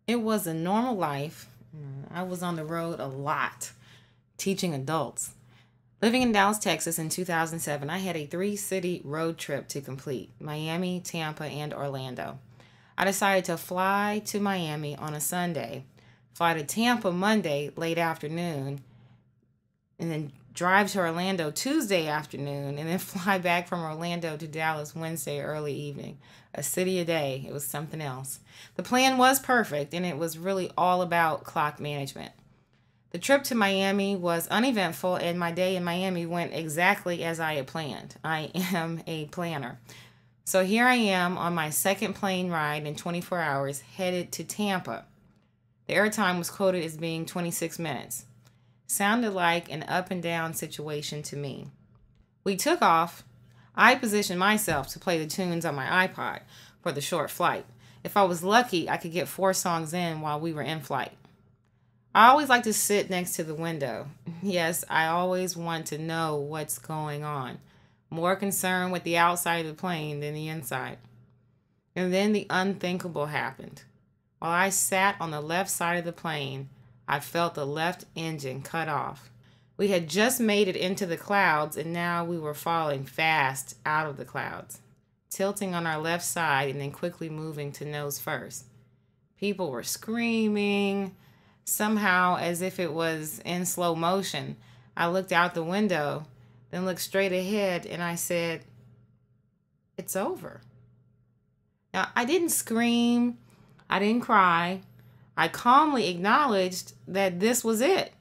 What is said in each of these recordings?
It was a normal life. I was on the road a lot, teaching adults. Living in Dallas, Texas in 2007, I had a three-city road trip to complete: Miami, Tampa, and Orlando. I decided to fly to Miami on a Sunday, fly to Tampa Monday late afternoon, and then drive to Orlando Tuesday afternoon, and then fly back from Orlando to Dallas Wednesday early evening. A city a day. It was something else. The plan was perfect, and it was really all about clock management. The trip to Miami was uneventful, and my day in Miami went exactly as I had planned. I am a planner. So here I am on my second plane ride in 24 hours, headed to Tampa. The airtime was quoted as being 26 minutes. Sounded like an up and down situation to me. We took off. I positioned myself to play the tunes on my iPod for the short flight. If I was lucky, I could get 4 songs in while we were in flight. I always like to sit next to the window. Yes, I always want to know what's going on. More concerned with the outside of the plane than the inside. And then the unthinkable happened. While I sat on the left side of the plane, I felt the left engine cut off. We had just made it into the clouds, and now we were falling fast out of the clouds, tilting on our left side and then quickly moving to nose first. People were screaming, somehow as if it was in slow motion. I looked out the window, then looked straight ahead, and I said, "It's over." Now, I didn't scream. I didn't cry. I calmly acknowledged that this was it.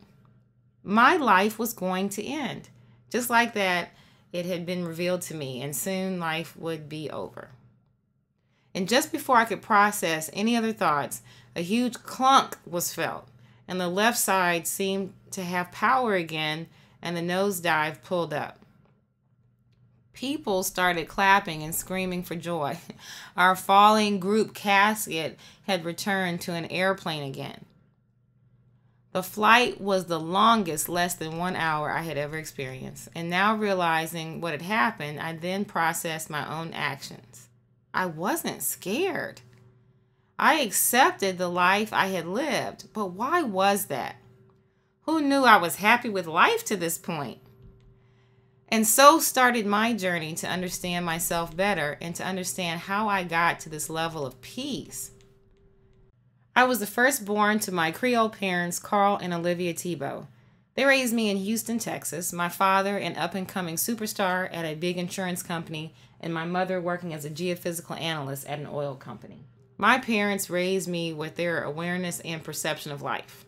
My life was going to end. Just like that, it had been revealed to me, and soon life would be over. And just before I could process any other thoughts, a huge clunk was felt, and the left side seemed to have power again, and the nosedive pulled up. People started clapping and screaming for joy. Our falling group casket had returned to an airplane again. The flight was the longest, less than 1 hour I had ever experienced. And now realizing what had happened, I then processed my own actions. I wasn't scared. I accepted the life I had lived. But why was that? Who knew I was happy with life to this point? And so started my journey to understand myself better and to understand how I got to this level of peace. I was the firstborn to my Creole parents, Carl and Olivia Thibeaux. They raised me in Houston, Texas, my father an up-and-coming superstar at a big insurance company, and my mother working as a geophysical analyst at an oil company. My parents raised me with their awareness and perception of life.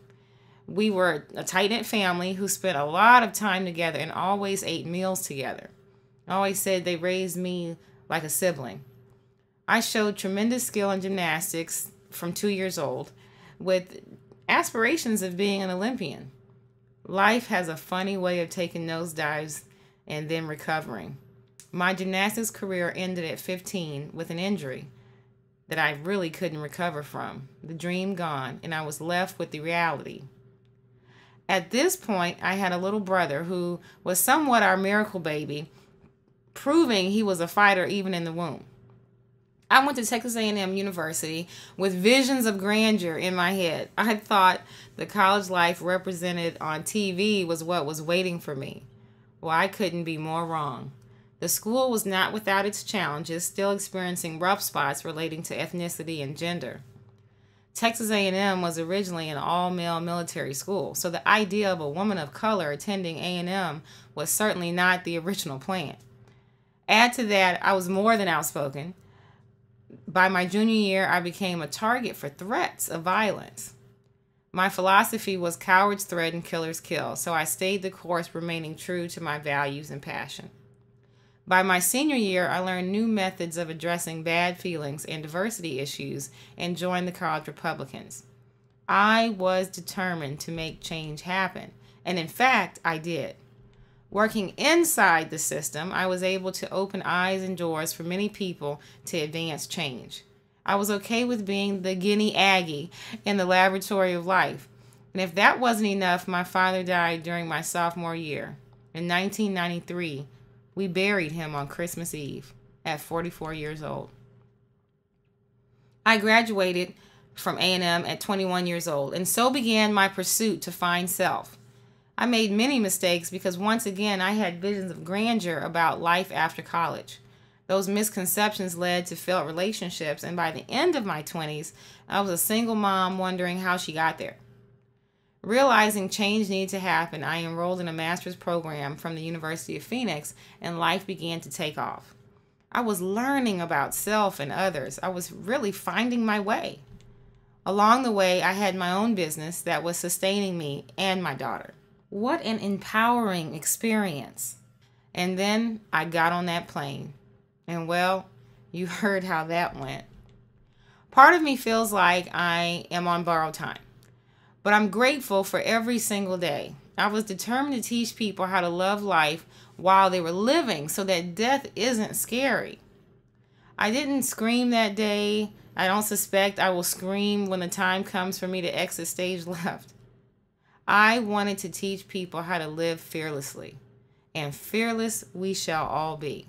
We were a tight-knit family who spent a lot of time together and always ate meals together. I always said they raised me like a sibling. I showed tremendous skill in gymnastics from 2 years old, with aspirations of being an Olympian. Life has a funny way of taking nosedives and then recovering. My gymnastics career ended at 15 with an injury that I really couldn't recover from. The dream gone, and I was left with the reality. At this point, I had a little brother who was somewhat our miracle baby, proving he was a fighter even in the womb. I went to Texas A&M University with visions of grandeur in my head. I thought the college life represented on TV was what was waiting for me. Well, I couldn't be more wrong. The school was not without its challenges, still experiencing rough spots relating to ethnicity and gender. Texas A&M was originally an all-male military school, so the idea of a woman of color attending A&M was certainly not the original plan. Add to that, I was more than outspoken. By my junior year, I became a target for threats of violence. My philosophy was cowards threaten, killers kill, so I stayed the course, remaining true to my values and passion. By my senior year, I learned new methods of addressing bad feelings and diversity issues and joined the College Republicans. I was determined to make change happen, and in fact, I did. Working inside the system, I was able to open eyes and doors for many people to advance change. I was okay with being the guinea Aggie in the laboratory of life. And if that wasn't enough, my father died during my sophomore year. In 1993, we buried him on Christmas Eve at 44 years old. I graduated from A&M at 21 years old, and so began my pursuit to find self. I made many mistakes because once again I had visions of grandeur about life after college. Those misconceptions led to failed relationships, and by the end of my 20s, I was a single mom wondering how she got there. Realizing change needed to happen, I enrolled in a master's program from the University of Phoenix, and life began to take off. I was learning about self and others. I was really finding my way. Along the way, I had my own business that was sustaining me and my daughter. What an empowering experience. And then I got on that plane. And well, you heard how that went. Part of me feels like I am on borrowed time. But I'm grateful for every single day. I was determined to teach people how to love life while they were living so that death isn't scary. I didn't scream that day. I don't suspect I will scream when the time comes for me to exit stage left. I wanted to teach people how to live fearlessly, and fearless we shall all be.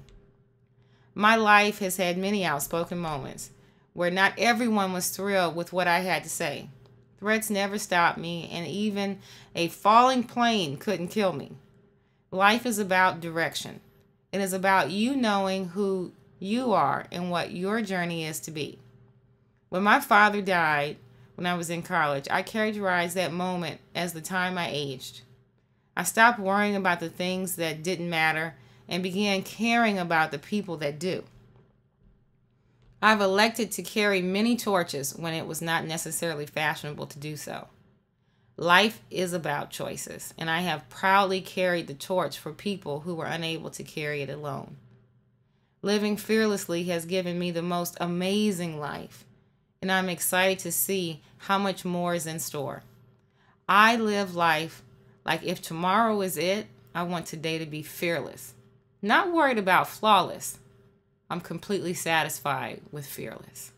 My life has had many outspoken moments where not everyone was thrilled with what I had to say. Threats never stopped me, and even a falling plane couldn't kill me. Life is about direction. It is about you knowing who you are and what your journey is to be. When my father died when I was in college, I characterized that moment as the time I aged. I stopped worrying about the things that didn't matter and began caring about the people that do. I've elected to carry many torches when it was not necessarily fashionable to do so. Life is about choices, and I have proudly carried the torch for people who were unable to carry it alone. Living fearlessly has given me the most amazing life, and I'm excited to see how much more is in store. I live life like if tomorrow is it, I want today to be fearless. Not worried about flawless. I'm completely satisfied with fearless.